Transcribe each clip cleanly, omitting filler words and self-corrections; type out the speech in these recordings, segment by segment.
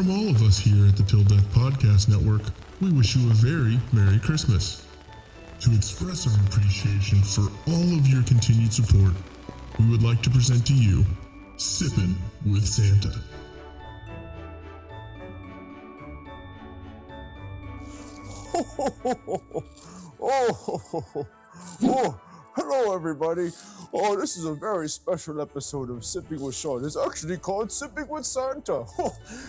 From all of us here at the Till Death Podcast Network, we wish you a very Merry Christmas. To express our appreciation for all of your continued support, we would like to present to you Sippin' with Santa. Hello everybody. This is a very special episode of Sipping with Shawn. It's actually called Sipping with Santa.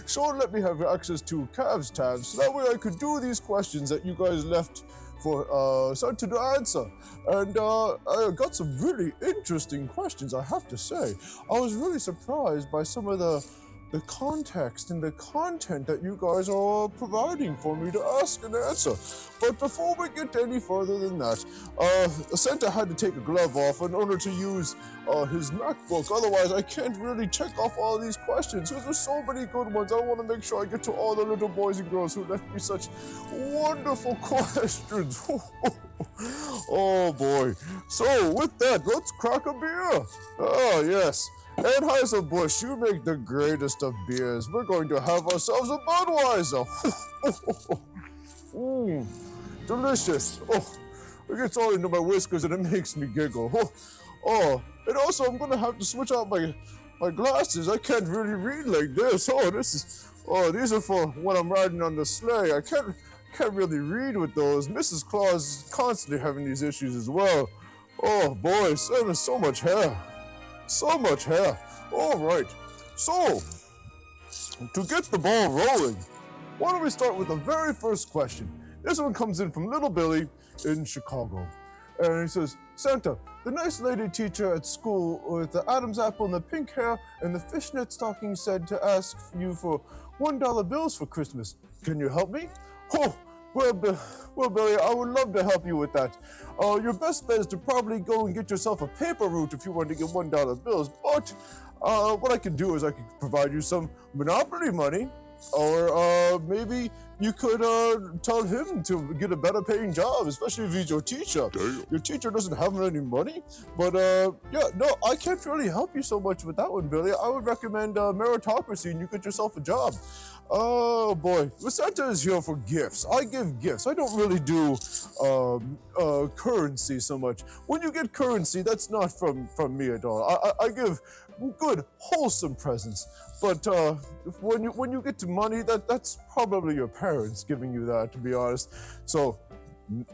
Shawn let me have access to Cav's tabs, so that way I could do these questions that you guys left for Santa to answer. And I got some really interesting questions, I have to say. I was really surprised by some of the context and the content that you guys are providing for me to ask and answer. But before we get any further than that, Santa had to take a glove off in order to use his MacBook. Otherwise, I can't really check off all these questions because there's so many good ones. I want to make sure I get to all the little boys and girls who left me such wonderful questions. Oh boy. So with that, let's crack a beer. Oh yes. Anheuser-Busch, you make the greatest of beers. We're going to have ourselves a Budweiser. Delicious. It gets all into my whiskers and it makes me giggle. And also I'm going to have to switch out my glasses. I can't really read like this. These are for when I'm riding on the sleigh. I can't really read with those. Mrs. Claus is constantly having these issues as well. Oh boy, so much hair. So much hair. All right. So, to get the ball rolling, why don't we start with the very first question? This one comes in from Little Billy in Chicago. And he says, Santa, the nice lady teacher at school with the Adam's apple and the pink hair and the fishnet stocking said to ask you for $1 bills for Christmas. Can you help me? Well, Billy, I would love to help you with that. Your best bet is to probably go and get yourself a paper route if you want to get $1 bills. But what I can do is I can provide you some Monopoly money, or maybe you could tell him to get a better paying job, especially if he's your teacher. Damn. Your teacher doesn't have any money, but I can't really help you so much with that one, Billy. I would recommend meritocracy and you get yourself a job. Oh boy, Santa is here for gifts. I give gifts. I don't really do currency so much. When you get currency, that's not from me at all. I give good, wholesome presents. But when you get to money, that's probably your parents giving you that, to be honest. So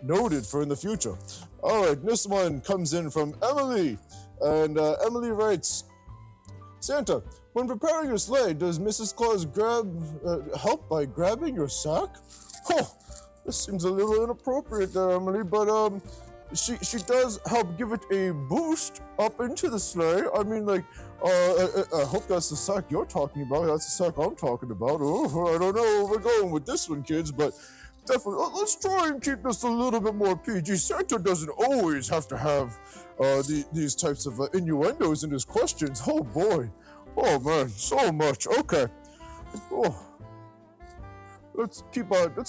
noted for in the future. All right, this one comes in from Emily, and Emily writes, Santa, when preparing your sleigh, does Mrs. Claus help by grabbing your sack? This seems a little inappropriate there, Emily, but she does help give it a boost up into the sleigh. I mean, I hope that's the sack you're talking about. That's the sack I'm talking about. I don't know where we're going with this one, kids, but definitely, let's try and keep this a little bit more PG. Santa doesn't always have to have these types of innuendos in his questions. Oh boy. Oh man, so much. Okay. Let's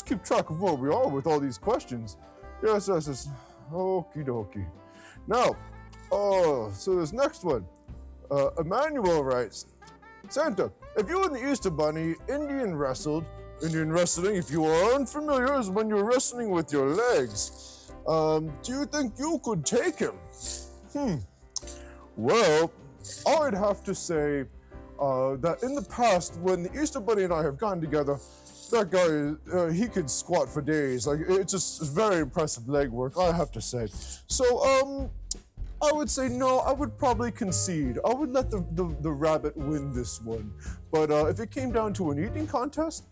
keep track of where we are with all these questions. Yes. Okie dokie. Now, so this next one. Emmanuel writes, Santa, if you and the Easter Bunny Indian wrestling, if you are unfamiliar, is when you're wrestling with your legs. Do you think you could take him? Well, I'd have to say that in the past, when the Easter Bunny and I have gotten together, that guy, he could squat for days. It's just very impressive leg work, I have to say. So, I would say no, I would probably concede. I would let the rabbit win this one. But if it came down to an eating contest,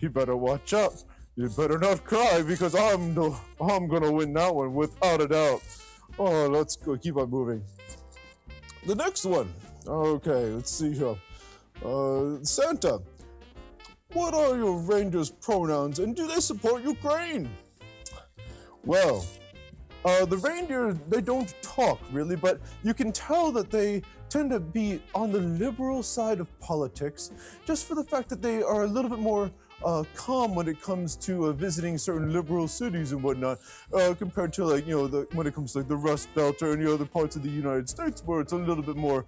you better watch out. You better not cry because I'm gonna win that one without a doubt. Let's go, keep on moving. The next one. Okay, let's see here. Santa, what are your reindeer's pronouns and do they support Ukraine? Well, the reindeer, they don't talk really, but you can tell that they tend to be on the liberal side of politics just for the fact that they are a little bit more calm when it comes to visiting certain liberal cities and whatnot, compared to when it comes to like the Rust Belt or any other parts of the United States where it's a little bit more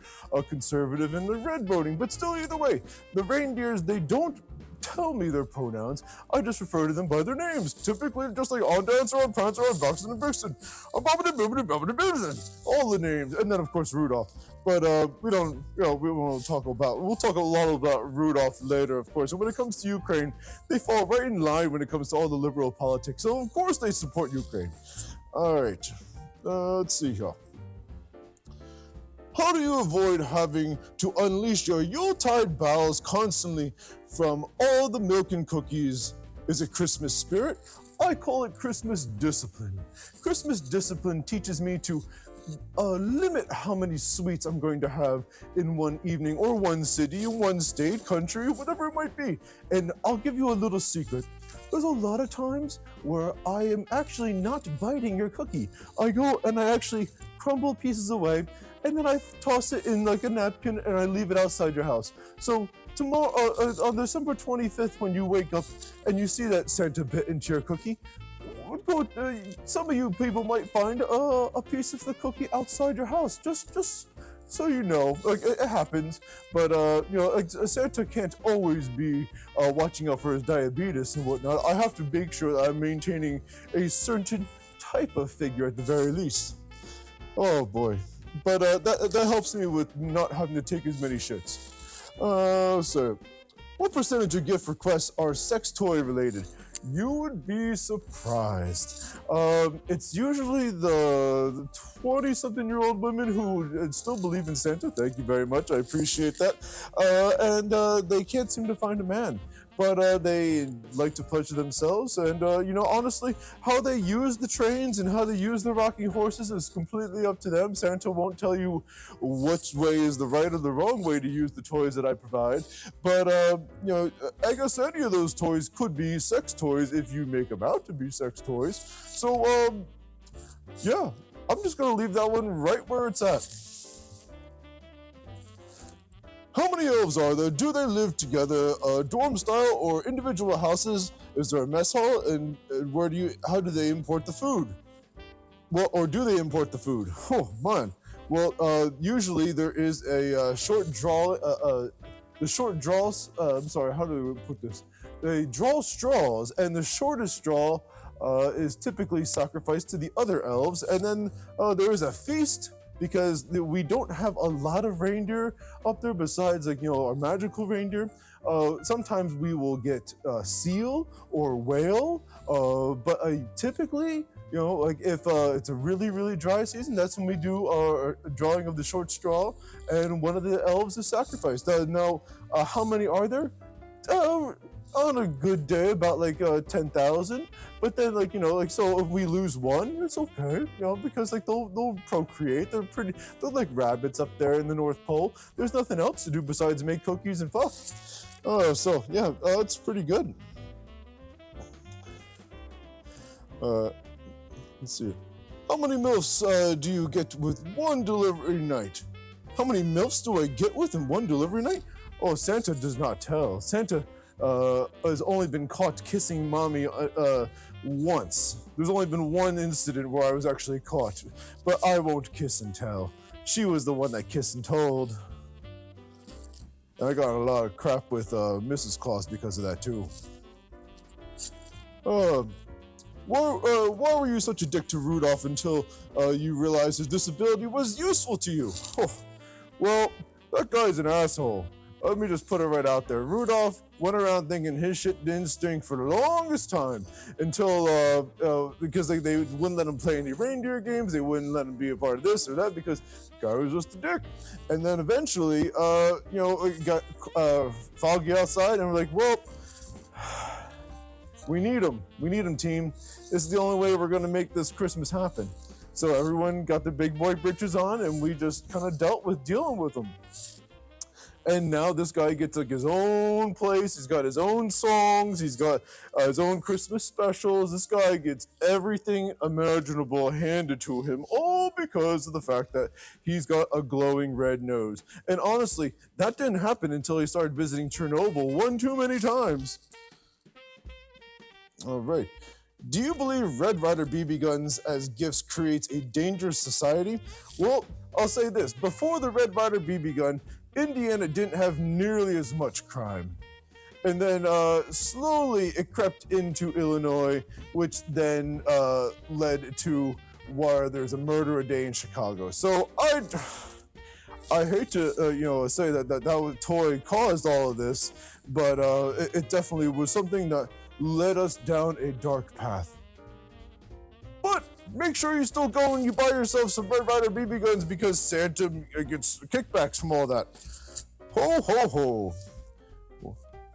conservative and the red voting. But still, either way, the reindeers, they don't tell me their pronouns. I just refer to them by their names. Typically, just like on Dancer, on Prancer, on Vixen and Vixen, on Bobbity Boobity Bobbity Boobity, all the names, and then of course Rudolph. But we don't, we won't talk about. We'll talk a lot about Rudolph later, of course. And when it comes to Ukraine, they fall right in line when it comes to all the liberal politics. So of course they support Ukraine. All right, let's see here. How do you avoid having to unleash your Yuletide bowels constantly from all the milk and cookies? Is it Christmas spirit? I call it Christmas discipline. Christmas discipline teaches me to limit how many sweets I'm going to have in one evening or one city, one state, country, whatever it might be. And I'll give you a little secret. There's a lot of times where I am actually not biting your cookie. I go and I actually crumble pieces away, and then I toss it in like a napkin and I leave it outside your house. So tomorrow, on December 25th, when you wake up and you see that Santa bit into your cookie, some of you people might find a piece of the cookie outside your house. Just so you know, like it happens. But like Santa can't always be watching out for his diabetes and whatnot. I have to make sure that I'm maintaining a certain type of figure at the very least. Oh boy. But that helps me with not having to take as many shits. So, what percentage of gift requests are sex toy related? You would be surprised. It's usually the 20-something-year-old women who still believe in Santa. Thank you very much. I appreciate that. And they can't seem to find a man. But they like to pleasure themselves. And, honestly, how they use the trains and how they use the rocking horses is completely up to them. Santa won't tell you which way is the right or the wrong way to use the toys that I provide. But, I guess any of those toys could be sex toys if you make them out to be sex toys. So, yeah, I'm just going to leave that one right where it's at. How many elves are there? Do they live together, dorm style or individual houses? Is there a mess hall? And how do they import the food? Well, or do they import the food? Oh, man. Well, usually there is a short draw, the short draws, I'm sorry, how do we put this? They draw straws, and the shortest straw is typically sacrificed to the other elves. And then there is a feast, because we don't have a lot of reindeer up there besides our magical reindeer. Sometimes we will get seal or whale, but typically, if it's a really, really dry season, that's when we do our drawing of the short straw, and one of the elves is sacrificed. Now, how many are there? On a good day, about 10,000. But then, so if we lose one, it's okay, because they'll procreate. They're like rabbits up there in the North Pole. There's nothing else to do besides make cookies and fuck. So yeah, it's pretty good. Let's see. How many MILFs do you get with one delivery night? How many MILFs do I get with in one delivery night? Oh, Santa does not tell. Santa has only been caught kissing mommy once. There's only been one incident where I was actually caught, but I won't kiss and tell. She was the one that kissed and told. And I got a lot of crap with Mrs. Claus because of that too. Why were you such a dick to Rudolph until you realized his disability was useful to you? Oh, well, that guy's an asshole. Let me just put it right out there. Rudolph went around thinking his shit didn't stink for the longest time until, because they wouldn't let him play any reindeer games. They wouldn't let him be a part of this or that because the guy was just a dick. And then eventually, it got foggy outside and we're like, well, we need him. We need him, team. This is the only way we're going to make this Christmas happen. So everyone got their big boy britches on and we just kind of dealt with dealing with him. And now this guy gets his own place. He's got his own songs. He's got his own Christmas specials. This guy gets everything imaginable handed to him, all because of the fact that he's got a glowing red nose. And honestly, that didn't happen until he started visiting Chernobyl one too many times. All right. Do you believe Red Ryder BB guns as gifts creates a dangerous society? Well, I'll say this. Before the Red Ryder BB gun, Indiana didn't have nearly as much crime. And then slowly it crept into Illinois, which then led to where there's a murder a day in Chicago. So I hate to say that toy caused all of this, but it definitely was something that led us down a dark path. But make sure you still go and you buy yourself some Red Ryder BB guns because Santa gets kickbacks from all that. Ho ho ho.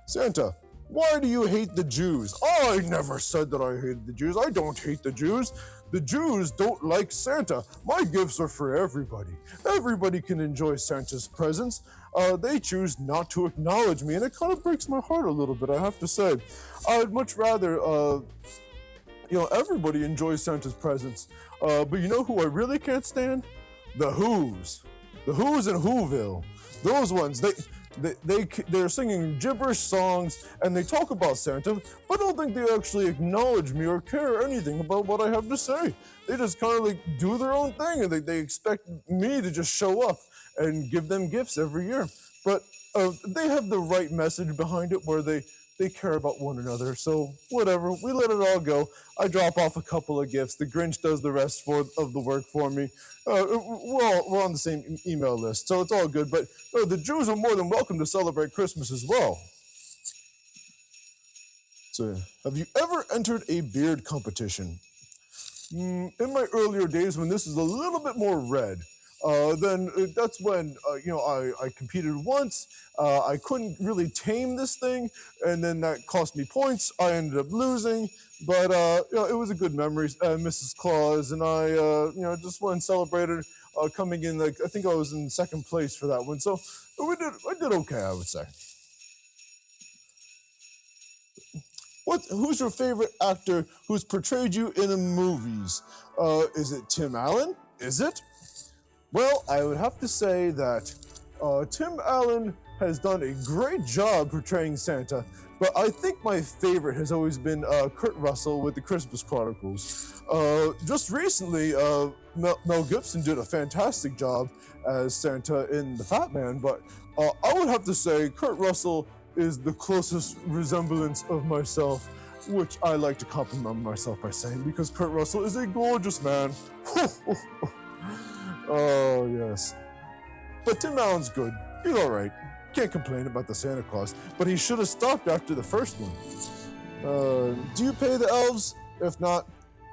Santa, why do you hate the Jews? I never said that I hated the Jews. I don't hate the Jews. The Jews don't like Santa. My gifts are for everybody. Everybody can enjoy Santa's presents. They choose not to acknowledge me, and it kind of breaks my heart a little bit, I have to say. I'd much rather, everybody enjoys Santa's presents. But you know who I really can't stand? The Who's. The Who's in Whoville. Those ones, they're singing gibberish songs and they talk about Santa, but I don't think they actually acknowledge me or care anything about what I have to say. They just kind of like do their own thing and they expect me to just show up and give them gifts every year. But they have the right message behind it where they care about one another. So whatever, we let it all go. I drop off a couple of gifts. The Grinch does the rest of the work for me. We're on the same email list, so it's all good. But the Jews are more than welcome to celebrate Christmas as well. So, have you ever entered a beard competition? In my earlier days, when this is a little bit more red, then that's when I competed once. I couldn't really tame this thing, and then that cost me points. I ended up losing, but it was a good memory. Mrs. Claus and I, just went and celebrated, coming in. I think I was in second place for that one. So I did okay, I would say. Who's your favorite actor who's portrayed you in the movies? Is it Tim Allen? Is it? Well, I would have to say that Tim Allen has done a great job portraying Santa, but I think my favorite has always been Kurt Russell with the Christmas Chronicles. Just recently, Mel Gibson did a fantastic job as Santa in The Fat Man, but I would have to say Kurt Russell is the closest resemblance of myself, which I like to compliment myself by saying, because Kurt Russell is a gorgeous man. Oh, yes. But Tim Allen's good. He's all right. Can't complain about the Santa Claus, but he should have stopped after the first one. Do you pay the elves? If not,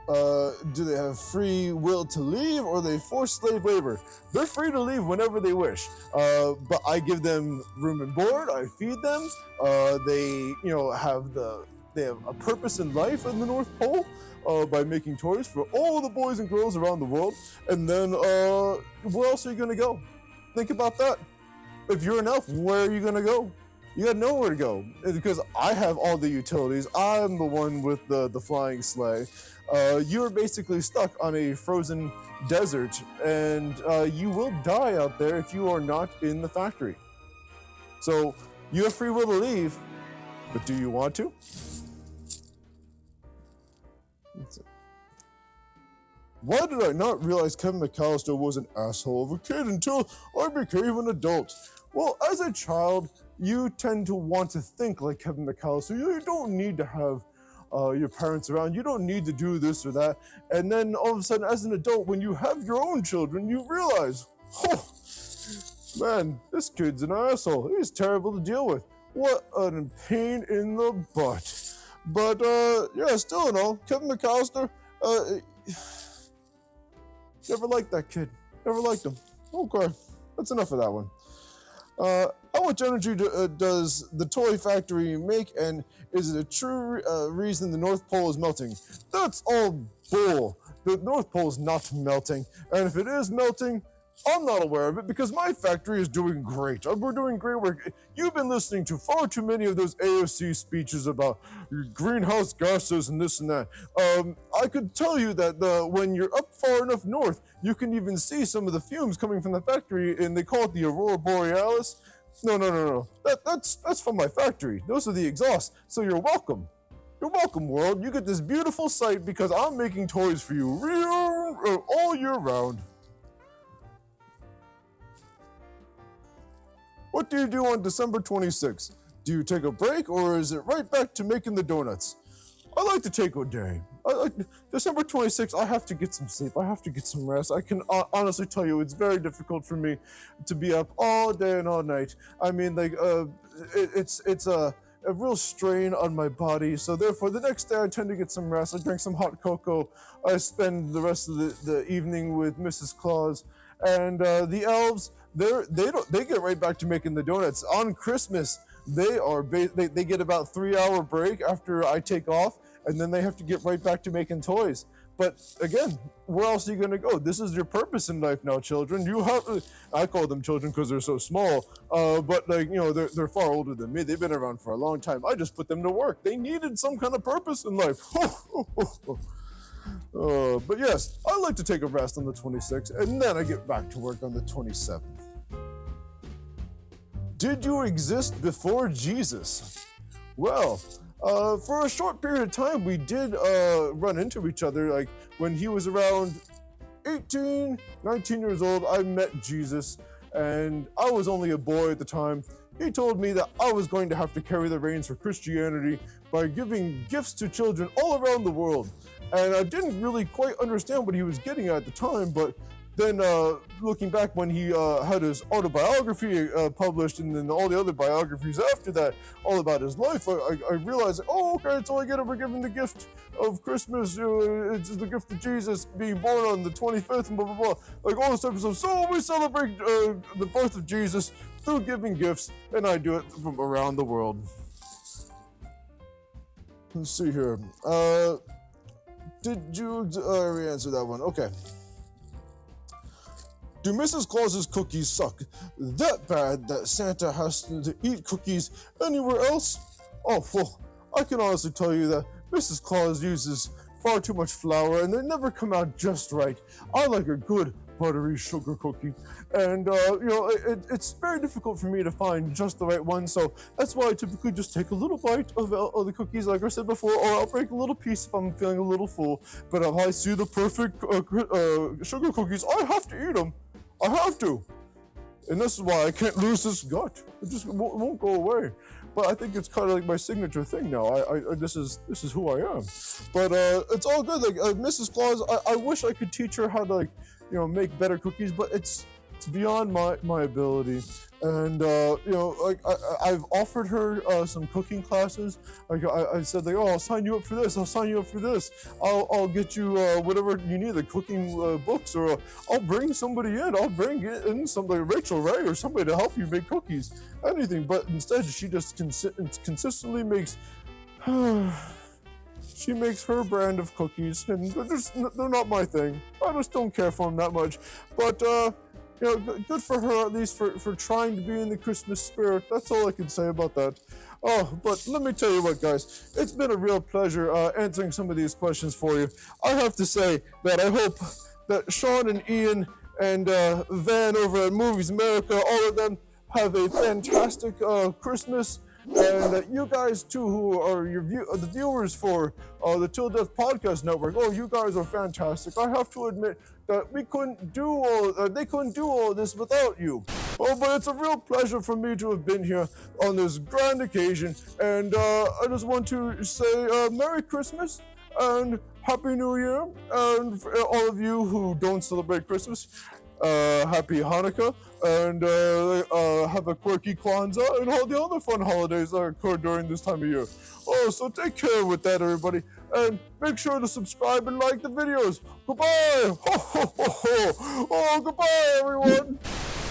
do they have free will to leave, or are they forced slave labor? They're free to leave whenever they wish, but I give them room and board. I feed them. They have a purpose in life in the North Pole by making toys for all the boys and girls around the world. And then where else are you going to go? Think about that. If you're an elf, where are you going to go? You got nowhere to go, because I have all the utilities. I'm the one with the flying sleigh. You're basically stuck on a frozen desert, and you will die out there if you are not in the factory. So you have free will to leave, but do you want to? Why did I not realize Kevin McAllister was an asshole of a kid until I became an adult? Well, as a child, you tend to want to think like Kevin McAllister. You don't need to have your parents around. You don't need to do this or that. And then all of a sudden, as an adult, when you have your own children, you realize, oh, man, this kid's an asshole. He's terrible to deal with. What a pain in the butt. But, still in all, Kevin McAllister, never liked that kid. Never liked him. Okay, that's enough of that one. How much energy does the toy factory make, and is it a true reason the North Pole is melting? That's all bull. The North Pole is not melting, and if it is melting, I'm not aware of it because my factory is doing great. We're doing great work. You've been listening to far too many of those AOC speeches about greenhouse gases and this and that. I could tell you that when you're up far enough north, you can even see some of the fumes coming from the factory, and they call it the Aurora Borealis. No. That's from my factory. Those are the exhausts. So you're welcome. You're welcome, world. You get this beautiful sight because I'm making toys for you all year round. What do you do on December 26th? Do you take a break or is it right back to making the donuts? I like to take a day. December 26th, I have to get some sleep. I have to get some rest. I can honestly tell you it's very difficult for me to be up all day and all night. I mean, like, it's a real strain on my body. So therefore, the next day I tend to get some rest. I drink some hot cocoa. I spend the rest of the evening with Mrs. Claus. And the elves, they get right back to making the donuts. On Christmas, they get about 3-hour break after I take off, and then they have to get right back to making toys. But again, where else are you going to go? This is your purpose in life now, children. You have I call them children because they're so small, but like, you know, they're far older than me. They've been around for a long time. I just put them to work. They needed some kind of purpose in life. But yes, I like to take a rest on the 26th, and then I get back to work on the 27th. Did you exist before Jesus? Well, for a short period of time, we did run into each other. Like when he was around 18, 19 years old, I met Jesus, and I was only a boy at the time. He told me that I was going to have to carry the reins for Christianity by giving gifts to children all around the world. And I didn't really quite understand what he was getting at the time, but then looking back when he had his autobiography published and then all the other biographies after that, all about his life, I realized, oh, okay, so I get we're given the gift of Christmas, it's the gift of Jesus being born on the 25th and blah, blah, blah. Like all this type of stuff. So we celebrate the birth of Jesus through giving gifts, and I do it from around the world. Let's see here. Did you already answer that one? Okay. Do Mrs. Claus's cookies suck that bad that Santa has to eat cookies anywhere else? Oh, well, I can honestly tell you that Mrs. Claus uses far too much flour and they never come out just right. I like a good buttery sugar cookie. And, it's very difficult for me to find just the right one. So that's why I typically just take a little bite of the cookies, like I said before, or I'll break a little piece if I'm feeling a little full. But if I see the perfect sugar cookies, I have to eat them. I have to. And this is why I can't lose this gut. It just won't go away. But I think it's kind of like my signature thing now. This is who I am. But it's all good. Like Mrs. Claus, I wish I could teach her how to make better cookies, but it's beyond my ability. And I've offered her some cooking classes. Like I said, like, oh, I'll sign you up for this. I'll sign you up for this. I'll get you whatever you need, the cooking books, or I'll bring somebody in. I'll bring in somebody, Rachel Ray, or somebody to help you make cookies. Anything, but instead she just consistently makes. She makes her brand of cookies, and they're not my thing. I just don't care for them that much. But good for her, at least for trying to be in the Christmas spirit. That's all I can say about that. Oh, but let me tell you what, guys. It's been a real pleasure answering some of these questions for you. I have to say that I hope that Shawn and Ian and Van over at Movies America, all of them, have a fantastic Christmas. And you guys too, who are the viewers for the Till Death Podcast Network, oh, you guys are fantastic. I have to admit that they couldn't do all of this without you. Oh, but it's a real pleasure for me to have been here on this grand occasion. And I just want to say Merry Christmas and Happy New Year. And for all of you who don't celebrate Christmas, Happy Hanukkah, and have a quirky Kwanzaa, and all the other fun holidays that occur during this time of year. Oh, so take care with that, everybody, and make sure to subscribe and like the videos. Goodbye! Ho, ho, ho, ho. Oh, goodbye, everyone!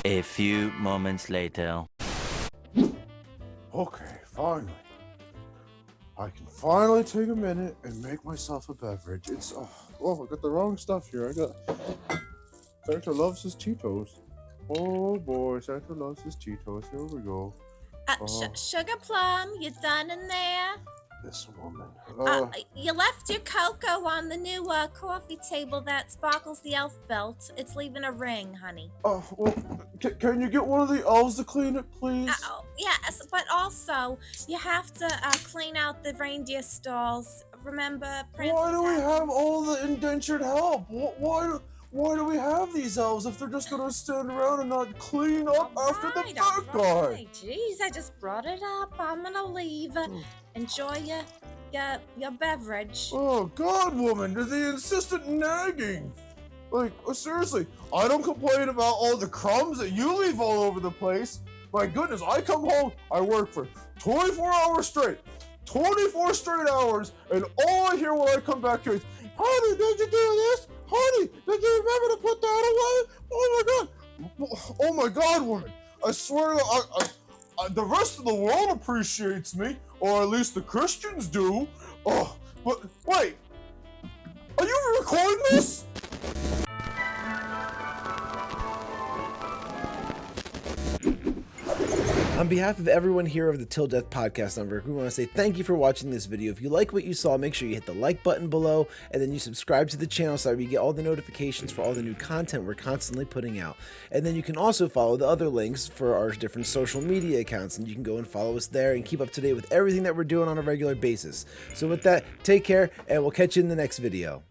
A few moments later. Okay, finally. I can finally take a minute and make myself a beverage. I got the wrong stuff here. Santa loves his Cheetos. Oh boy, Santa loves his Cheetos. Here we go. Sugar Plum, you done in there? this woman? You left your cocoa on the new coffee table that sparkles the elf belt. It's leaving a ring, honey. Well, can you get one of the elves to clean it, please? Yes, but also you have to clean out the reindeer stalls. Remember, Princess? Why do we have all the indentured help? Why do we have these elves if they're just gonna stand around and not clean up after the bad guy? Jeez, I just brought it up. I'm gonna leave. Enjoy your beverage. Oh, God, woman, the insistent nagging. Like, seriously, I don't complain about all the crumbs that you leave all over the place. My goodness, I come home, I work for 24 hours straight. 24 straight hours, and all I hear when I come back here is, honey, did you do this? Honey, did you remember to put that away? Oh my God, woman. I swear, the rest of the world appreciates me, or at least the Christians do. Oh, but wait, are you recording this? On behalf of everyone here of the Till Death Podcast Network, we want to say thank you for watching this video. If you like what you saw, make sure you hit the like button below, and then you subscribe to the channel so that you get all the notifications for all the new content we're constantly putting out. And then you can also follow the other links for our different social media accounts, and you can go and follow us there and keep up to date with everything that we're doing on a regular basis. So with that, take care, and we'll catch you in the next video.